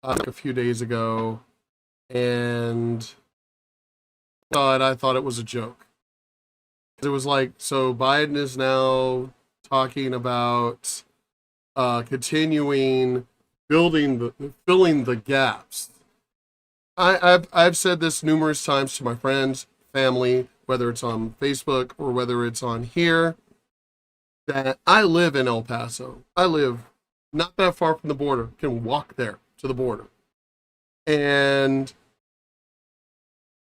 a few days ago, and I thought it was a joke. It was like, so Biden is now talking about continuing filling the gaps. I've said this numerous times to my friends, family, whether it's on Facebook or whether it's on here, that I live in El Paso. I live not that far from the border, can walk there to the border. And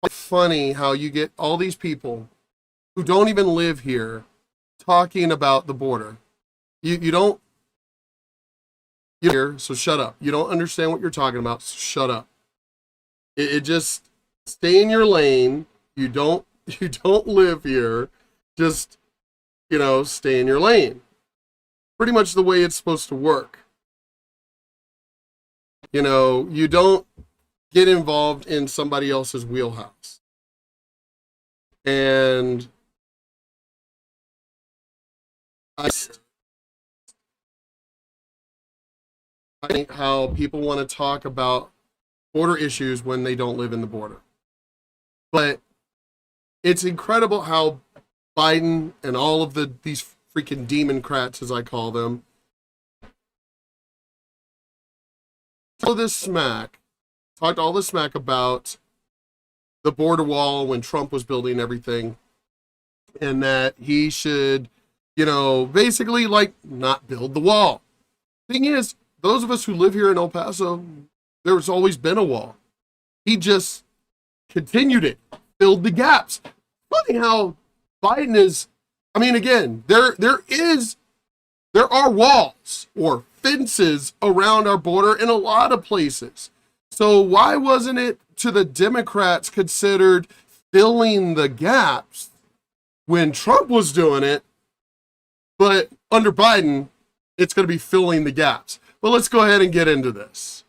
it's funny how you get all these people who don't even live here talking about the border. You don't here, so shut up. You don't understand what you're talking about, so shut up. It just stay in your lane. You don't live here. Just, stay in your lane. Pretty much the way it's supposed to work. You don't get involved in somebody else's wheelhouse. And I think how people want to talk about border issues when they don't live in the border. But it's incredible how Biden and all of these freaking Democrats, as I call them, talked all this smack about the border wall when Trump was building everything, and that he should, basically not build the wall. Thing is, those of us who live here in El Paso, there's always been a wall. He just continued it, filled the gaps. Funny how Biden is, again, there are walls or fences around our border in a lot of places. So why wasn't it to the Democrats considered filling the gaps when Trump was doing it? But under Biden, it's going to be filling the gaps. But let's go ahead and get into this.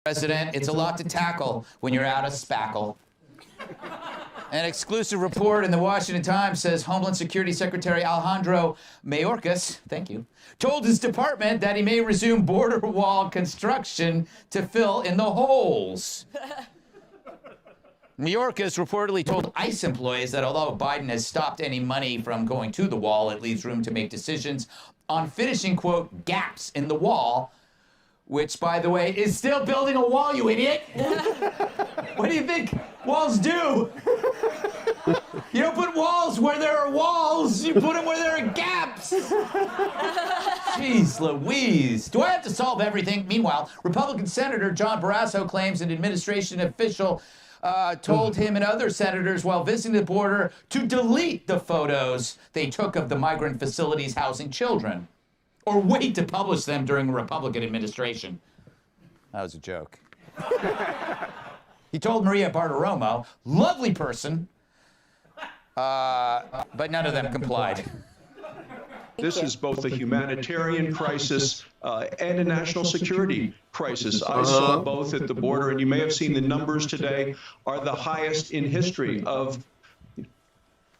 President, it's a lot to tackle when you're out of spackle. An exclusive report in the Washington Times says Homeland Security Secretary Alejandro Mayorkas, thank you, told his department that he may resume border wall construction to fill in the holes. Mayorkas reportedly told ICE employees that although Biden has stopped any money from going to the wall, it leaves room to make decisions on finishing, quote, gaps in the wall, which, by the way, is still building a wall, you idiot. What do you think walls do? You don't put walls where there are walls. You put them where there are gaps. Jeez Louise. Do I have to solve everything? Meanwhile, Republican Senator John Barrasso claims an administration official told him and other senators while visiting the border to delete the photos they took of the migrant facilities housing children, or wait to publish them during a Republican administration. That was a joke. He told Maria Bartiromo, lovely person, but none of them complied. This is both a humanitarian crisis and a national security crisis. I saw both at the border, and you may have seen the numbers today are the highest in history of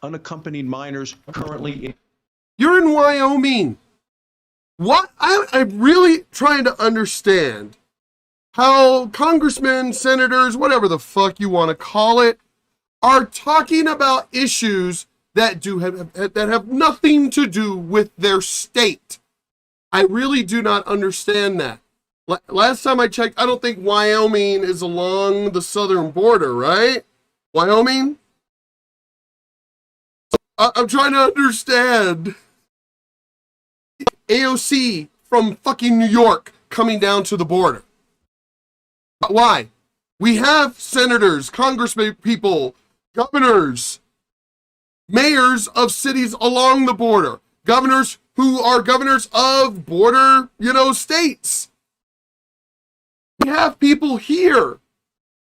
unaccompanied minors currently in. You're in Wyoming. What? I'm really trying to understand how congressmen, senators, whatever the fuck you want to call it, are talking about issues that have nothing to do with their state. I really do not understand that. Last time I checked, I don't think Wyoming is along the southern border, right? Wyoming? I'm trying to understand. AOC from fucking New York coming down to the border. Why? We have senators, congressmen, people, governors, mayors of cities along the border, governors who are governors of border, states. We have people here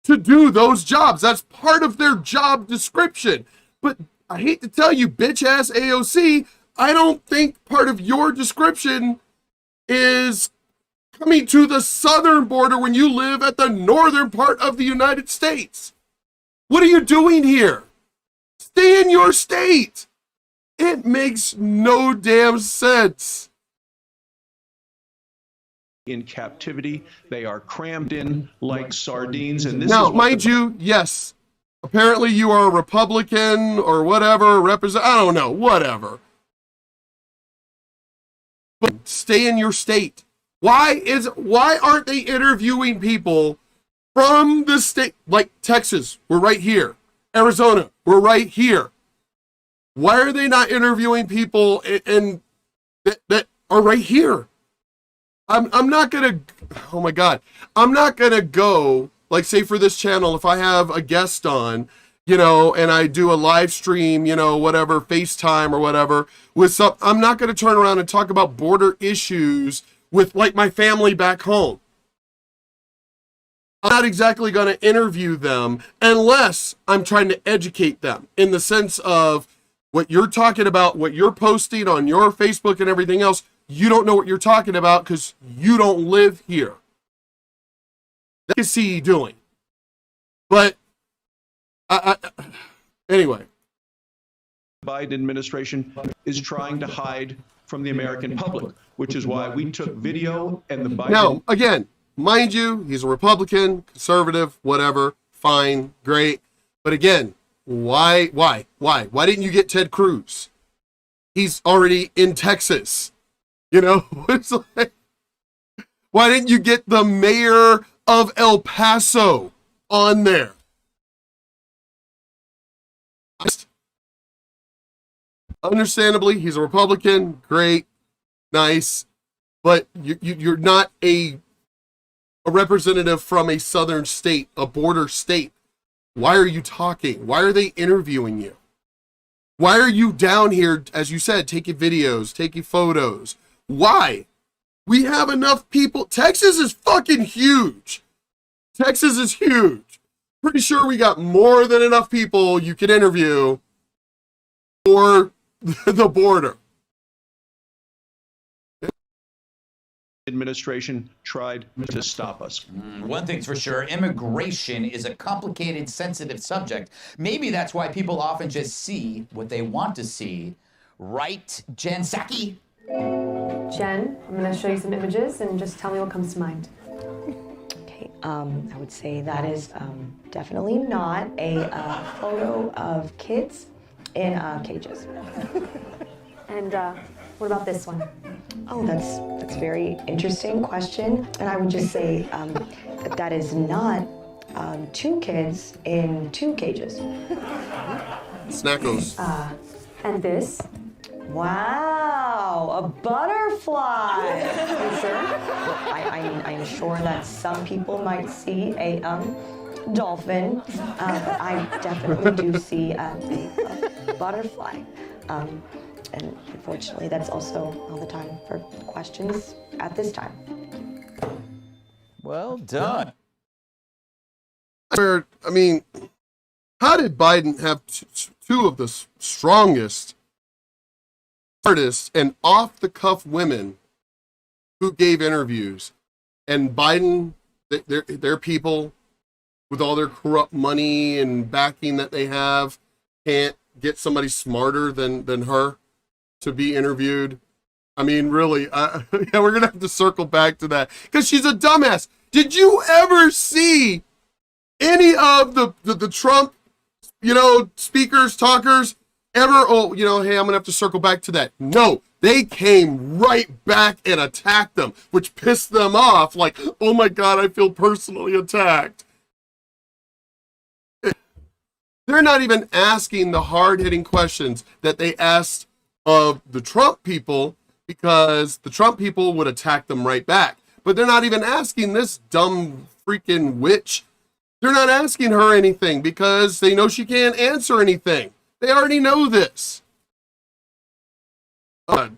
to do those jobs. That's part of their job description. But I hate to tell you, bitch ass AOC, I don't think part of your description is coming to the southern border when you live at the northern part of the United States. What are you doing here? Stay in your state. It makes no damn sense. in captivity. They are crammed in like sardines. And this Now, is what mind you, yes, apparently you are a Republican or whatever, I don't know, whatever. But stay in your state. Why aren't they interviewing people from the state, like Texas, we're right here. Arizona, we're right here. Why are they not interviewing people that are right here? I'm not gonna, oh my God, I'm not gonna go, like say for this channel, if I have a guest on, you know, and I do a live stream, you know, whatever, FaceTime or whatever, I'm not gonna turn around and talk about border issues with like my family back home. I'm not exactly gonna interview them unless I'm trying to educate them in the sense of what you're talking about, what you're posting on your Facebook and everything else. You don't know what you're talking about because you don't live here. That you see you doing. But anyway. the Biden administration is trying to hide from the American public, which is why we took video and the Biden... Now, again, mind you, he's a Republican, conservative, whatever, fine, great. But again, why didn't you get Ted Cruz? He's already in Texas. You know, it's like, why didn't you get the mayor of El Paso on there? Understandably, he's a Republican, great, nice, but you're not a representative from a southern state, a border state. Why are you talking? Why are they interviewing you? Why are you down here, as you said, taking videos, taking photos? Why? We have enough people. Texas is fucking huge. Texas is huge. Pretty sure we got more than enough people you can interview for the border. Administration tried to stop us. One thing's for sure, immigration is a complicated, sensitive subject. Maybe that's why people often just see what they want to see. Right, Jen Psaki? Jen, I'm going to show you some images and just tell me what comes to mind. Okay, I would say that is definitely not a photo of kids in cages. And what about this one? Oh, that's a very interesting question. And I would just say that is not 2 kids in 2 cages. Snackos. And this? Wow, a butterfly. You sure? Well, I'm sure that some people might see a dolphin. I definitely do see a butterfly. And unfortunately, that's also all the time for questions at this time. Well done. I mean, how did Biden have two of the strongest, artists and off-the-cuff women who gave interviews, and Biden, their people, with all their corrupt money and backing that they have, can't get somebody smarter than her to be interviewed? I mean, really, yeah, we're gonna have to circle back to that because she's a dumbass. Did you ever see any of the Trump, you know, speakers, talkers ever? Oh, you know, hey, I'm gonna have to circle back to that. No, they came right back and attacked them, which pissed them off. Like, oh my God, I feel personally attacked. They're not even asking the hard-hitting questions that they asked of the Trump people, because the Trump people would attack them right back. But they're not even asking this dumb freaking witch. They're not asking her anything because they know she can't answer anything. They already know this. Kat,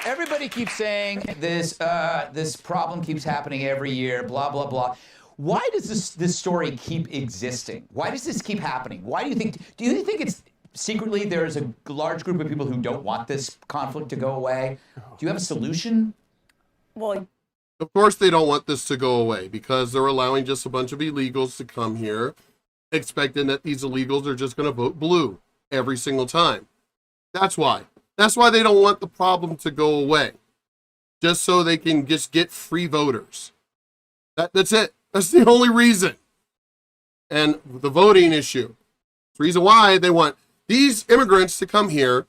everybody keeps saying this problem keeps happening every year, blah, blah, blah. Why does this story keep existing? Why does this keep happening? Why do you think it's secretly there's a large group of people who don't want this conflict to go away? Do you have a solution? Well, of course they don't want this to go away because they're allowing just a bunch of illegals to come here, expecting that these illegals are just going to vote blue every single time. That's why. That's why they don't want the problem to go away, just so they can just get free voters. That's it. That's the only reason. And the voting issue, the reason why they want these immigrants to come here,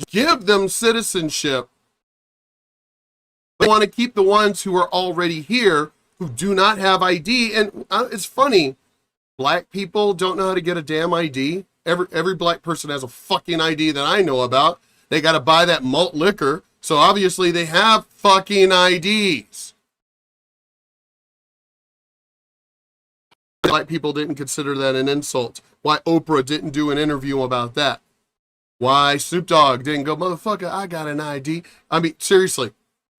give them citizenship. They want to keep the ones who are already here who do not have ID. And it's funny, black people don't know how to get a damn ID. Every black person has a fucking ID that I know about. They got to buy that malt liquor. So obviously they have fucking IDs. Black people didn't consider that an insult. Why Oprah didn't do an interview about that. Why Snoop Dogg didn't go, motherfucker, I got an ID. I mean, seriously,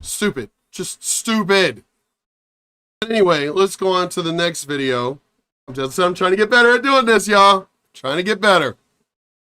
stupid. Just stupid. Anyway, let's go on to the next video. I'm trying to get better at doing this, y'all. Trying to get better.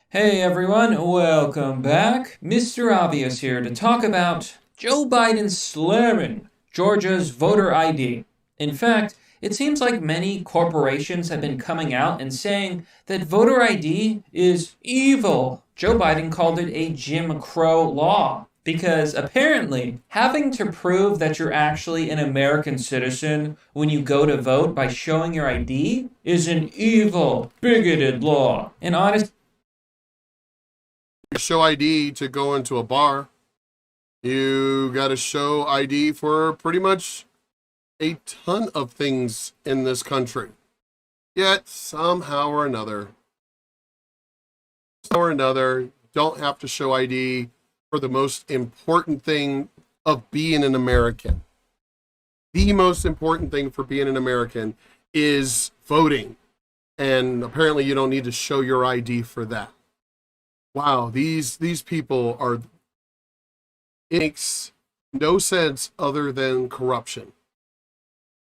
Hey everyone, welcome back. Mr. Obvious here to talk about Joe Biden slamming Georgia's voter ID. In fact, it seems like many corporations have been coming out and saying that voter ID is evil. Joe Biden called it a Jim Crow law because apparently having to prove that you're actually an American citizen when you go to vote by showing your ID is an evil, bigoted law. And honestly, show ID to go into a bar. You got to show ID for pretty much a ton of things in this country. Yet somehow or another, don't have to show ID for the most important thing of being an American. The most important thing for being an American is voting. And apparently you don't need to show your ID for that. Wow, these people are, it makes no sense other than corruption.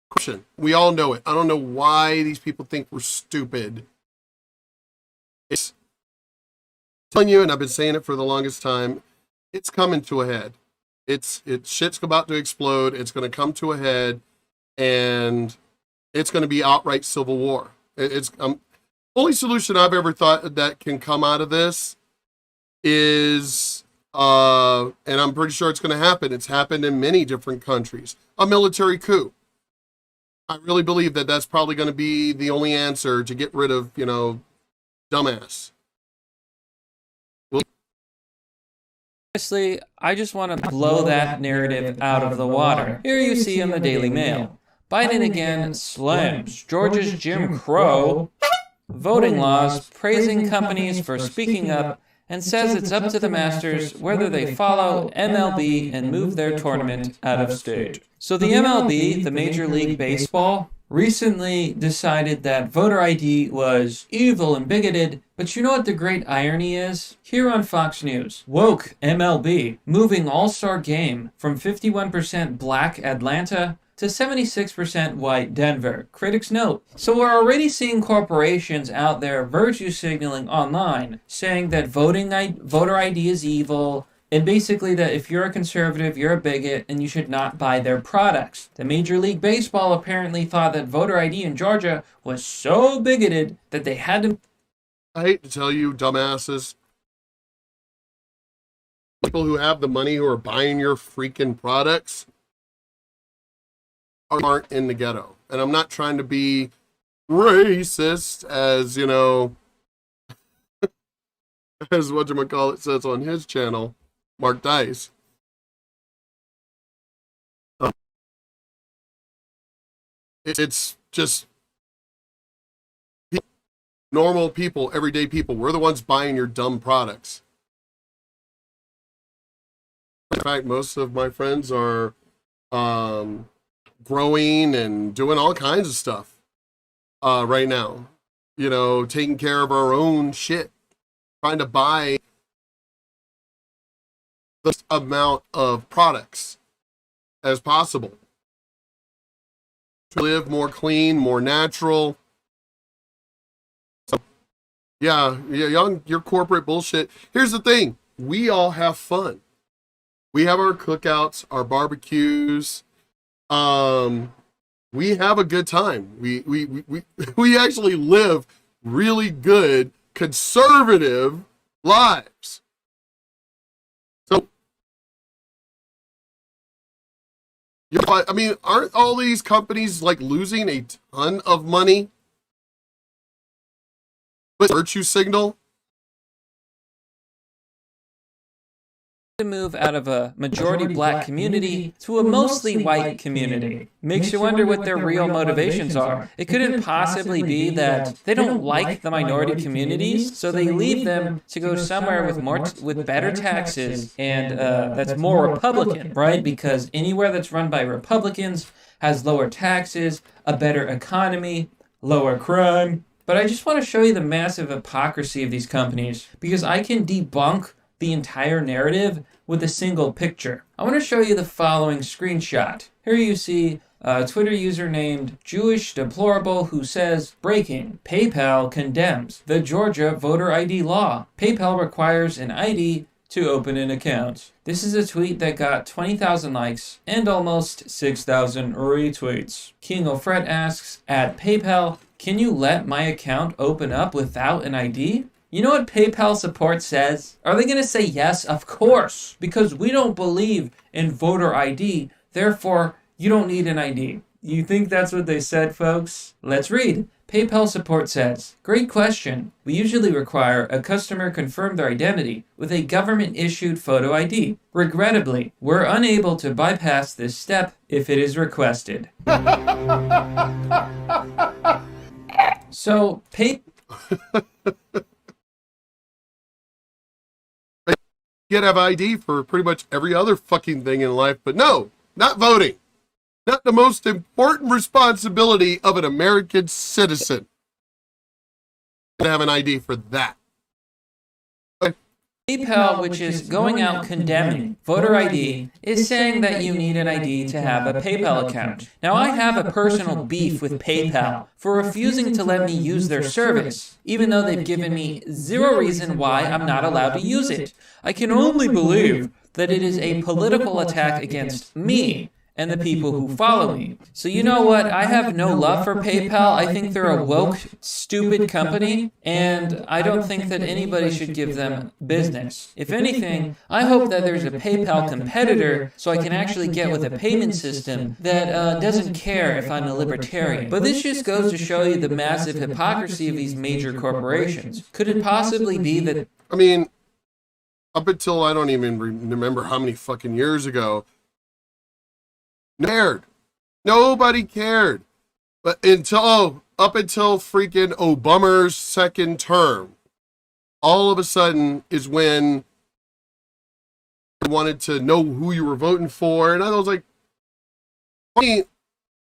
Corruption. We all know it. I don't know why these people think we're stupid. It's telling you, and I've been saying it for the longest time, it's coming to a head. It's shit's about to explode. It's going to come to a head, and it's going to be outright civil war. It's only solution I've ever thought that can come out of this is, and I'm pretty sure it's going to happen. It's happened in many different countries. A military coup. I really believe that that's probably going to be the only answer to get rid of, dumbass. Honestly, I just want to blow that narrative out of the water. Here you see in the Daily Mail, Biden again slams Georgia's Jim Crow voting laws, praising companies for speaking up, and says it's up to the Masters whether they follow MLB and move their tournament out of state. So the MLB, the Major League Baseball, recently decided that voter ID was evil and bigoted, but you know what the great irony is? Here on Fox News, woke MLB moving All-Star Game from 51% black Atlanta to 76% white Denver. Critics note. So we're already seeing corporations out there virtue signaling online, saying that voter ID is evil, and basically that if you're a conservative, you're a bigot, and you should not buy their products. The Major League Baseball apparently thought that voter ID in Georgia was so bigoted that they had to... I hate to tell you, dumbasses, people who have the money who are buying your freaking products aren't in the ghetto. And I'm not trying to be racist, as, as whatchamacallit says on his channel, Mark Dice. It's just normal people, everyday people. We're the ones buying your dumb products. In fact, most of my friends are growing and doing all kinds of stuff right now. Taking care of our own shit. Trying to buy the amount of products as possible. To live more clean, more natural. So, yeah, your corporate bullshit. Here's the thing. We all have fun. We have our cookouts, our barbecues. We have a good time. We actually live really good, conservative lives. I mean, aren't all these companies like losing a ton of money? But virtue signal? To move out of a majority black community to a mostly white community. Makes you wonder what their real motivations are. It couldn't possibly be that they don't like the minority communities, so they leave them to go somewhere with better taxes and that's more Republican, right? Because anywhere that's run by Republicans has lower taxes, a better economy, lower crime. But I just want to show you the massive hypocrisy of these companies because I can debunk the entire narrative with a single picture. I want to show you the following screenshot. Here you see a Twitter user named Jewish Deplorable who says, breaking, PayPal condemns the Georgia voter ID law. PayPal requires an ID to open an account. This is a tweet that got 20,000 likes and almost 6,000 retweets. King Ofred asks, at PayPal, can you let my account open up without an ID? You know what PayPal support says? Are they going to say yes? Of course, because we don't believe in voter ID, therefore you don't need an ID. You think that's what they said, folks? Let's read. PayPal support says, great question. We usually require a customer confirm their identity with a government-issued photo ID. Regrettably, we're unable to bypass this step if it is requested. So, You have ID for pretty much every other fucking thing in life, but no, not voting. Not the most important responsibility of an American citizen. To have an ID for that. PayPal, which is going out condemning voter ID, is saying that you need an ID to have a PayPal account. Now, I have a personal beef with PayPal for refusing to let me use their service, even though they've given me zero reason why I'm not allowed to use it. I can only believe that it is a political attack against me and the people who follow me. So you know what? I have no love for PayPal. I think they're a woke, stupid company, and I don't think that anybody should give them business. If anything, I hope that there's a PayPal competitor so I can actually get with a payment system that doesn't care if I'm a libertarian. But this just goes to show you the massive hypocrisy of these major corporations. Could it possibly be that... I mean, up until I don't even remember how many fucking years ago, nobody cared. But up until freaking Obama's second term, all of a sudden is when they wanted to know who you were voting for. And I was like, I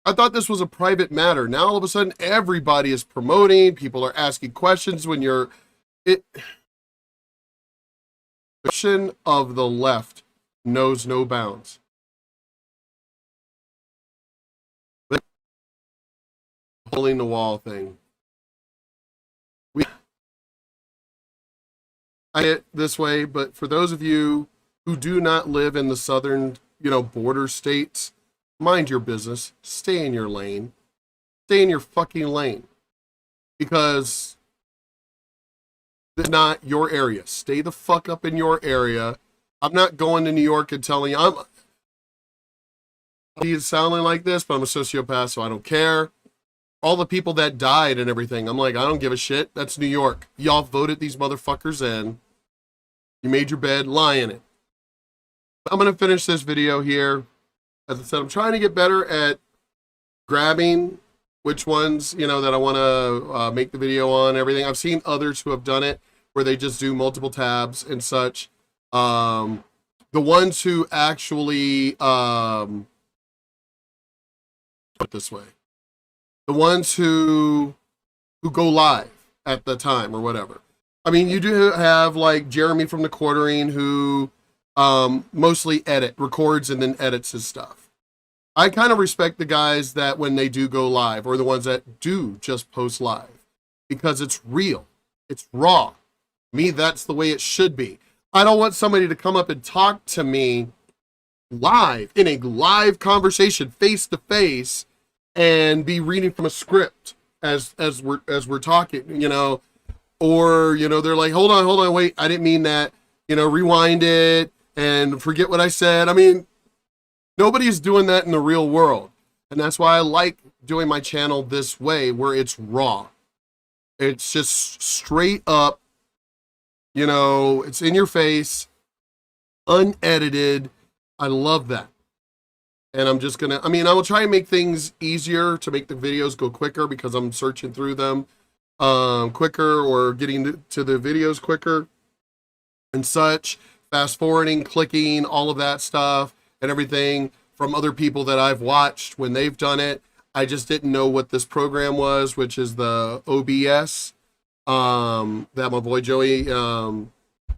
thought this was a private matter. Now all of a sudden everybody is promoting, people are asking questions when you're the question of the left knows no bounds. Pulling the wall thing. I it this way, but for those of you who do not live in the southern, border states, mind your business. Stay in your lane. Stay in your fucking lane. Because it's not your area. Stay the fuck up in your area. I'm not going to New York and telling you he's sounding like this, but I'm a sociopath, so I don't care. All the people that died and everything, I'm like, I don't give a shit. That's New York. Y'all voted these motherfuckers in. You made your bed, lie in it. I'm going to finish this video here. As I said, I'm trying to get better at grabbing which ones, that I want to make the video on, everything. I've seen others who have done it where they just do multiple tabs and such. The ones who actually, put it this way. The ones who go live at the time or whatever. I mean, you do have like Jeremy from The Quartering who mostly records and then edits his stuff. I kind of respect the guys that when they do go live or the ones that do just post live because it's real. It's raw. Me, that's the way it should be. I don't want somebody to come up and talk to me live in a live conversation face to face and be reading from a script as we're talking, or, they're like, hold on, wait, I didn't mean that, rewind it and forget what I said. I mean, Nobody's doing that in the real world. And that's why I like doing my channel this way, where it's raw. It's just straight up, you know, it's in your face, unedited. I love that. And I'm just gonna, I mean, I will try and make things easier to make the videos go quicker, because I'm searching through them quicker, or getting to the videos quicker and such, fast forwarding, clicking, all of that stuff and everything from other people that I've watched when they've done it. I just didn't know what this program was, which is the OBS, that my boy Joey,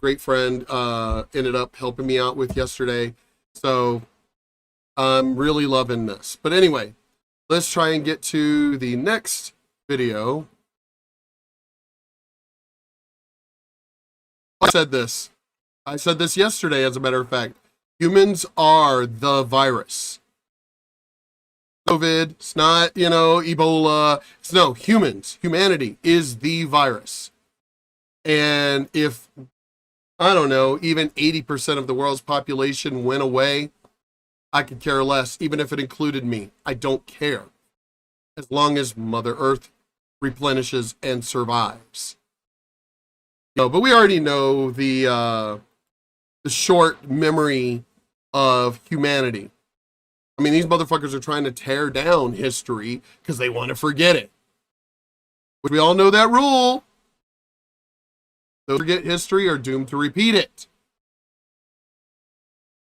great friend, ended up helping me out with yesterday. So I'm really loving this. But anyway, let's try and get to the next video. I said this yesterday, as a matter of fact. Humans are the virus. COVID, it's not, you know, Ebola. It's no, humans. Humanity is the virus. And if, I don't know, even 80% of the world's population went away, I could care less, even if it included me. I don't care. As long as Mother Earth replenishes and survives. No, but we already know the short memory of humanity. I mean, these motherfuckers are trying to tear down history because they want to forget it. But we all know that rule. Those who forget history are doomed to repeat it.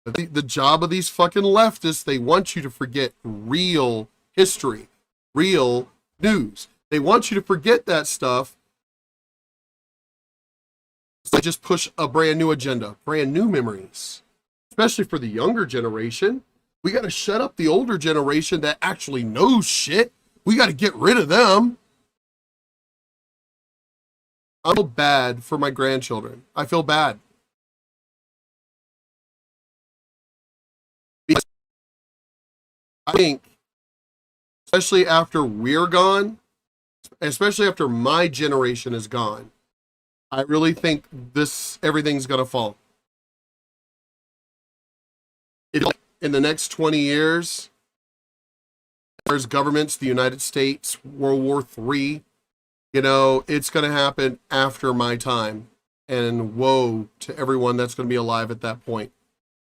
The job of these fucking leftists, they want you to forget real history, real news. They want you to forget that stuff. So they just push a brand new agenda, brand new memories, especially for the younger generation. We got to shut up the older generation that actually knows shit. We got to get rid of them. I feel bad for my grandchildren. I feel bad. Because I think, especially after we're gone, especially after my generation is gone, I really think everything's going to fall. In the next 20 years, there's governments, the United States, World War III, you know, it's going to happen after my time. And woe to everyone that's going to be alive at that point.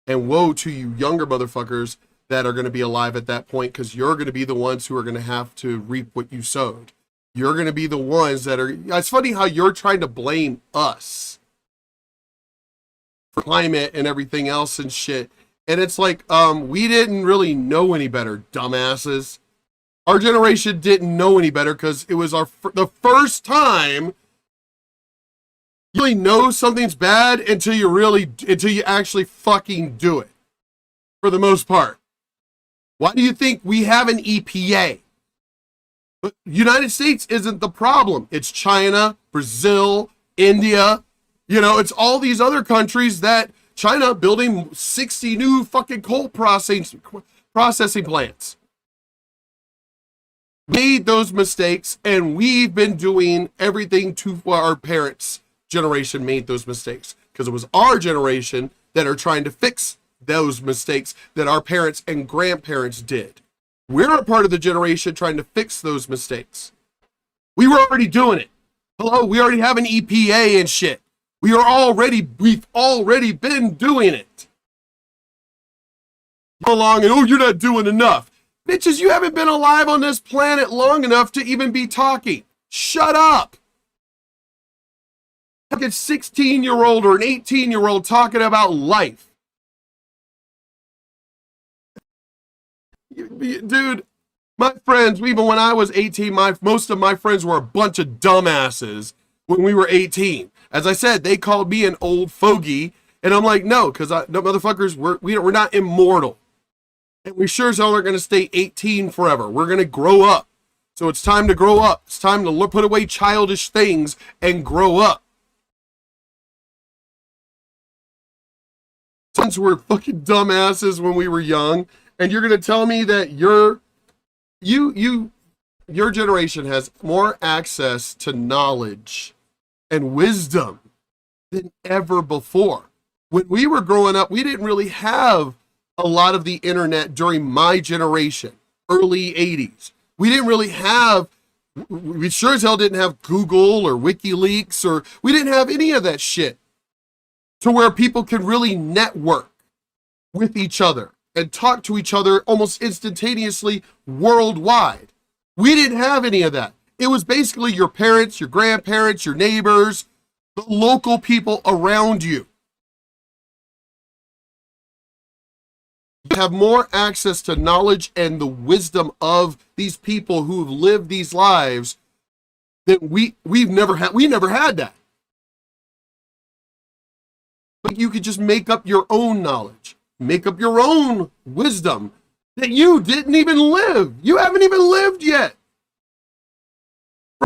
And woe to you younger motherfuckers that are going to be alive at that point, because you're going to be the ones who are going to have to reap what you sowed. You're going to be the ones that are, it's funny how you're trying to blame us for climate and everything else and shit. And it's like, we didn't really know any better, dumbasses. Our generation didn't know any better, because it was the first time you really know something's bad until you actually fucking do it, for the most part. Why do you think we have an EPA? But United States isn't the problem. It's China, Brazil, India. You know, it's all these other countries that China building 60 new fucking coal processing plants. Made those mistakes, and we've been doing everything to our parents' generation made those mistakes, because it was our generation that are trying to fix those mistakes that our parents and grandparents did. We're a part of the generation trying to fix those mistakes. We were already doing it. Hello, we already have an EPA and shit. We've already been doing it. Go along and, oh, you're not doing enough. Bitches, you haven't been alive on this planet long enough to even be talking. Shut up. Like a 16-year-old or an 18-year-old talking about life. Dude, my friends, even when I was 18, most of my friends were a bunch of dumbasses when we were 18. As I said, they called me an old fogey, and I'm like, no, because no, motherfuckers, we're not immortal. And we sure as hell aren't going to stay 18 forever. We're going to grow up. So it's time to grow up. It's time to put away childish things and grow up. Since we're fucking dumbasses when we were young, and you're going to tell me that your generation has more access to knowledge and wisdom than ever before. When we were growing up, we didn't really have a lot of the internet during my generation, early 80s. We didn't really have, we sure as hell didn't have Google or WikiLeaks, or we didn't have any of that shit to where people could really network with each other and talk to each other almost instantaneously worldwide. We didn't have any of that. It was basically your parents, your grandparents, your neighbors, the local people around you. You have more access to knowledge and the wisdom of these people who've lived these lives that we never had that. But you could just make up your own knowledge, make up your own wisdom that you didn't even live. You haven't even lived yet.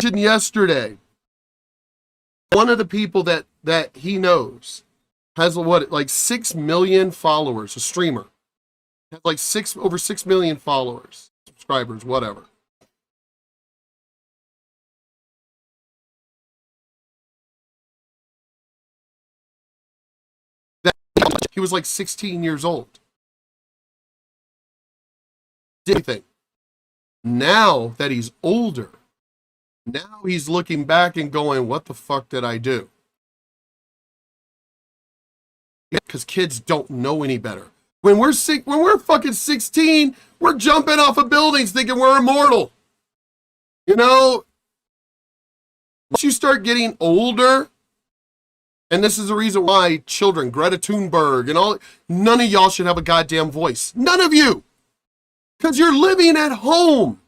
Yesterday, one of the people that he knows has like 6 million followers, a streamer. Has like over 6 million followers, subscribers, whatever. He was like 16 years old. Didn't think. Now that he's older, now he's looking back and going, what the fuck did I do? Because kids don't know any better. When we're fucking 16, we're jumping off of buildings thinking we're immortal. You know, once you start getting older, and this is the reason why children, Greta Thunberg and all, none of y'all should have a goddamn voice. None of you. Because you're living at home.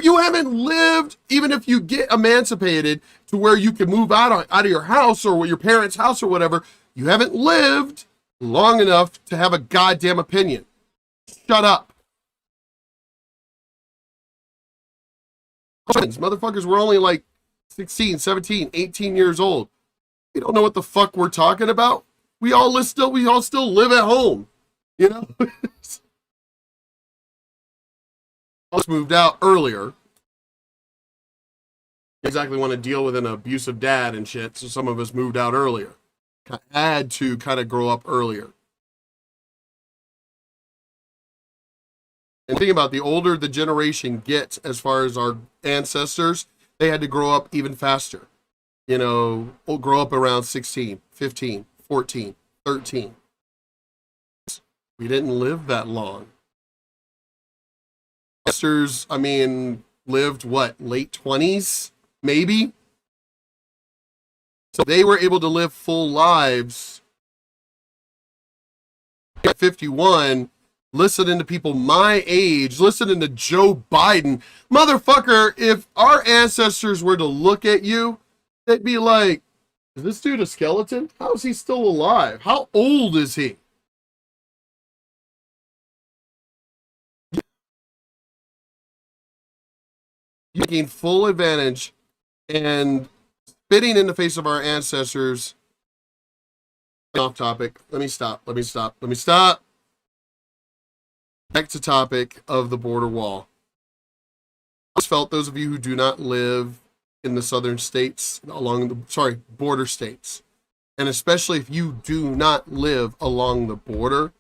You haven't lived, even if you get emancipated to where you can move out of your house or your parents' house or whatever, you haven't lived long enough to have a goddamn opinion. Shut up. Motherfuckers were only like 16, 17, 18 years old. You don't know what the fuck we're talking about? We all still live at home. You know? Moved out earlier. Exactly want to deal with an abusive dad and shit, so some of us moved out earlier. Had to kind of grow up earlier. And think about the older the generation gets as far as our ancestors, they had to grow up even faster. You know, grow up around 16, 15, 14, 13. We didn't live that long. Ancestors, I mean, lived what, late 20s, maybe? So they were able to live full lives. At 51, listening to people my age, listening to Joe Biden. Motherfucker, if our ancestors were to look at you, they'd be like, is this dude a skeleton? How is he still alive? How old is he? You're taking full advantage and spitting in the face of our ancestors. Off topic. Let me stop. Back to topic of the border wall. I just felt those of you who do not live in the southern states, border states, and especially if you do not live along the border,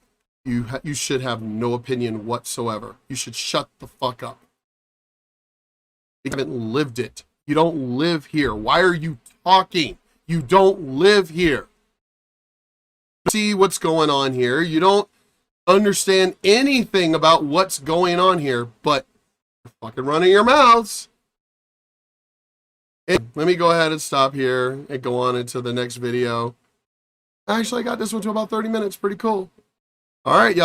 you should have no opinion whatsoever. You should shut the fuck up. You haven't lived it. You don't live here. Why are you talking? You don't live here. See what's going on here. You don't understand anything about what's going on here, but you're fucking running your mouths. And let me go ahead and stop here and go on into the next video. Actually, I got this one to about 30 minutes. Pretty cool. All right, y'all.